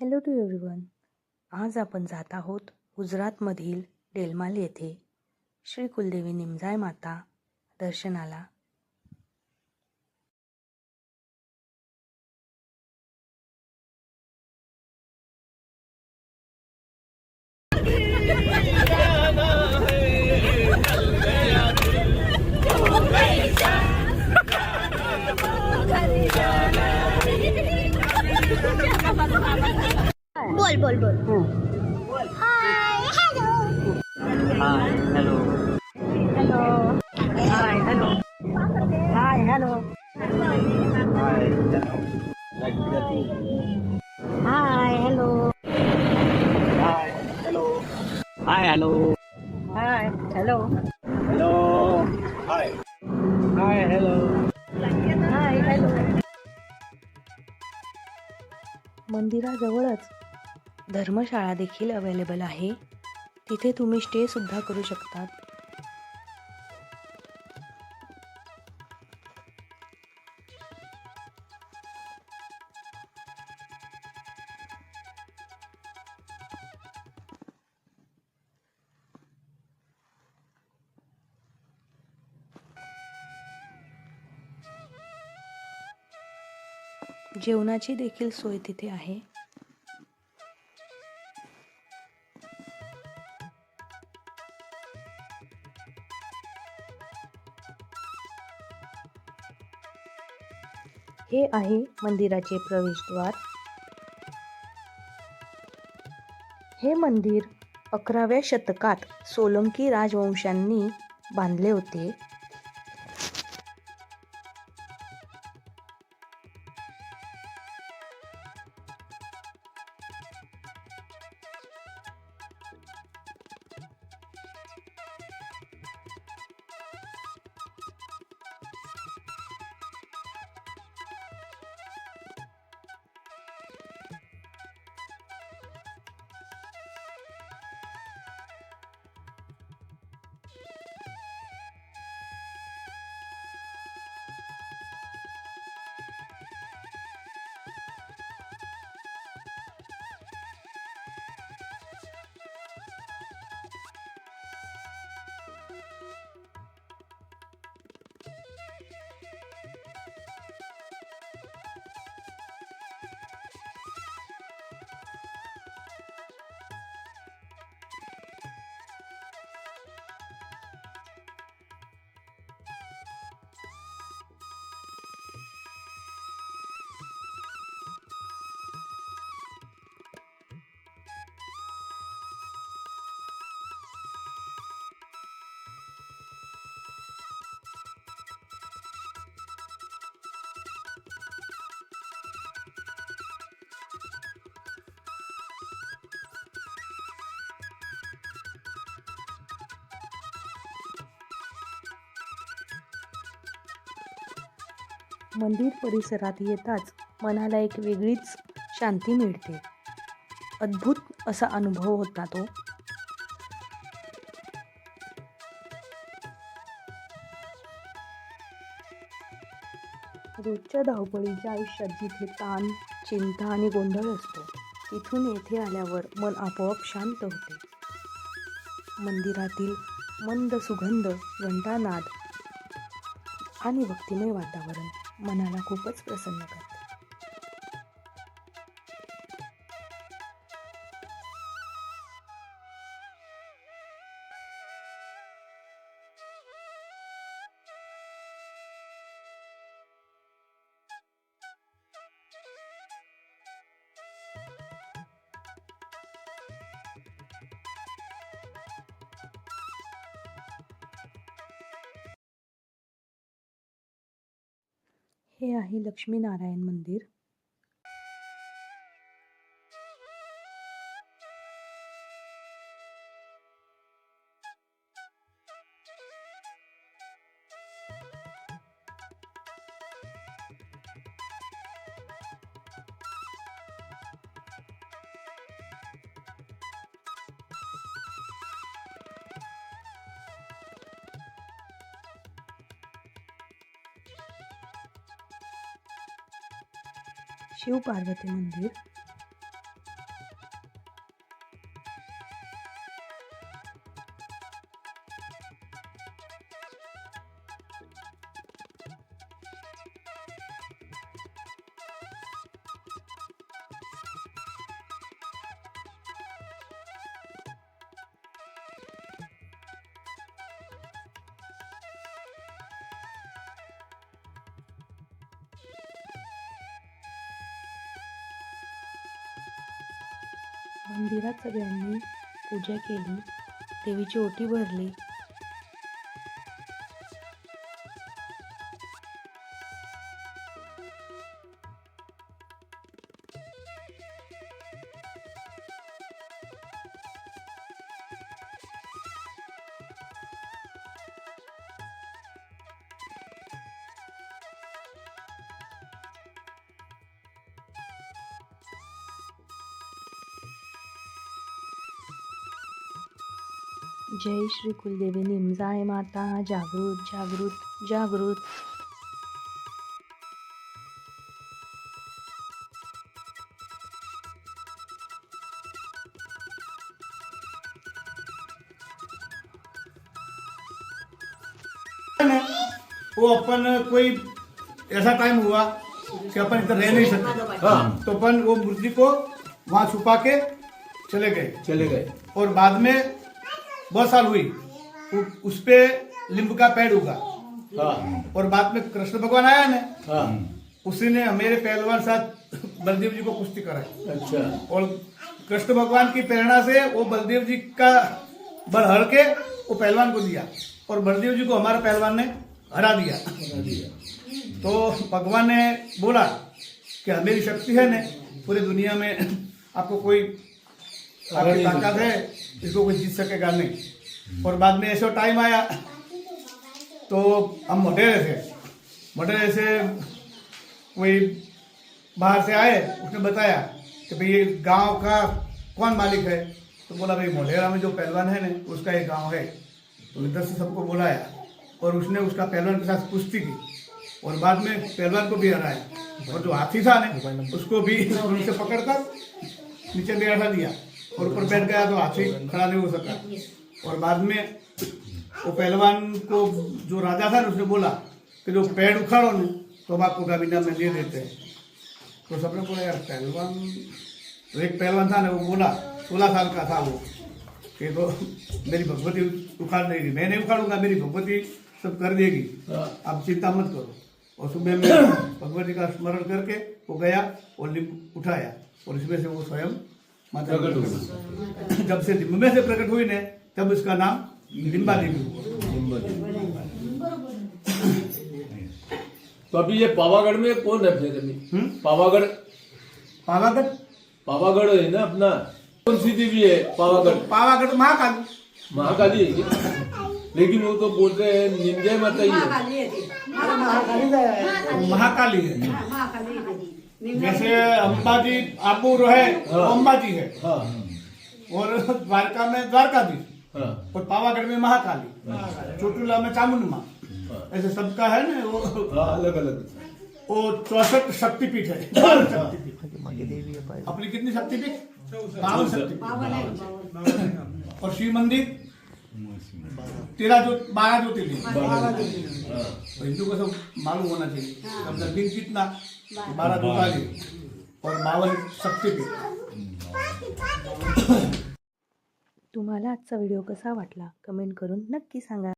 Hello to everyone. आज आपण जात आहोत गुजरातमधील डेलमाल येथे श्री कुलदेवी निमजाय माता दर्शनाला. बोल बोल बोल hi hello hi hello hello hi hello hi hello hi hello hi hello hi hello hi hello hello hi hi hello hi hello. मंदिराजवळच धर्मशाळा देखील अवेलेबल आहे. तिथे तुम्ही स्टे सुद्धा करू शकतात. जेवणाची देखील सोय तिथे आहे. हे आहे मंदिराचे प्रवेशद्वार. हे मंदिर 11व्या शतकात सोलंकी राजवंशांनी बांधले होते. मंदिर परिसरात येताच मनाला एक वेगळीच शांती मिळते. अद्भुत असा अनुभव होता तो. रोजच्या धावपळीच्या आयुष्यात जिथे ताण, चिंता आणि गोंधळ असतो, तिथून येथे आल्यावर मन आपोआप शांत होते. मंदिरातील मंद सुगंध, घंटानाद आणि भक्तिमय वातावरण मनाला खूपच प्रसन्न करते. हे आहे लक्ष्मीनारायण मंदिर. शिव पार्वती मंदिर. मंदिरात सगळ्यांनी पूजा केली, देवीची ओटी भरली. जय श्री कुलदेवी निमजाय माता, जागृत जागृत जागृत. वो अपन कोई ऐसा टाइम हुआ कि अपन इधर रह नहीं सकते, हाँ, तो अपन वो मूर्ति को वहां छुपा के चले गए और बाद में बहुत साल हुई उस पे लींब का पेड़ उगा, हाँ, और बाद में कृष्ण भगवान आया ना, हाँ, उसी ने मेरे पहलवान साथ बलदेव जी को कुश्ती कराई. अच्छा. और कृष्ण भगवान की प्रेरणा से वो बलदेव जी का बल हर के वो पहलवान को दिया और बलदेव जी को हमारे पहलवान ने हरा दिया. तो भगवान ने बोला कि मेरी शक्ति है ने पूरी दुनिया में आपको कोई आपकी ताकत है, इसको कोई जीत सकेगा नहीं. और बाद में ऐसा टाइम आया तो हम मोटेरे से कोई बाहर से आए, उसने बताया कि भाई ये गांव का कौन मालिक है, तो बोला भाई मोटेरा में जो पहलवान है ना उसका एक गांव है. तो इधर से सबको बुलाया और उसने उसका पहलवान के साथ कुश्ती की और बाद में पहलवान को भी हराया. और जो हाथी था ना उसको भी उनसे पकड़कर नीचे बैठा दिया और ऊपर बैठ गया तो हाथी खड़ा नहीं हो सका. और बाद में वो पहलवान को जो राजा था ना उसने बोला कि जो पेड़ उखाड़ो ना तो हम आपको गाविना में दे देते हैं. तो सबने बोला यार पहलवान, तो एक पहलवान था ना वो बोला 16 साल का था वो कि तो मेरी भगवती उखाड़ देगी, मैं नहीं उखाड़ूंगा, मेरी भगवती सब कर देगी, आप चिंता मत करो. और सुबह में भगवती का स्मरण करके वो गया और लिंब उठाया और इसमें से वो स्वयं माता जब से लिंब में से प्रकट हुई ने तब इसका नाम लिंबा देवी हुआ. तो अभी ये पावागढ़ में कौन है फिर अभी? पावागढ़ पावागढ़ पावागढ़ है ना अपना, कौन सी देवी है पावागढ़? पावागढ़ महाकाली. महाकाली है क्या? लेकिन वो तो बोलते हैं निमजाय माता ही है. महाकाली है. जैसे अंबाजी आबू है, अंबाजी है, और द्वारका में द्वारकाधीश, और पावागढ़ में महाकाली, चोटुला में चामुंड माँ, ऐसे सबका है ना वो अलग अलग. वो 64 शक्तिपीठ है. 12 शक्तिपीठ. अपनी कितनी शक्तिपीठ? 52 शक्तिपीठ. और शिव मंदिर 12 ज्योतिर्लिंग. तो हिंदू को सब मालूम होना चाहिए अपना दिन कितना, 12 ज्योतिर्लिंग और 52 शक्तिपीठ. तुम्हाला आजचा व्हिडिओ कसा वाटला कमेंट करून नक्की सांगा.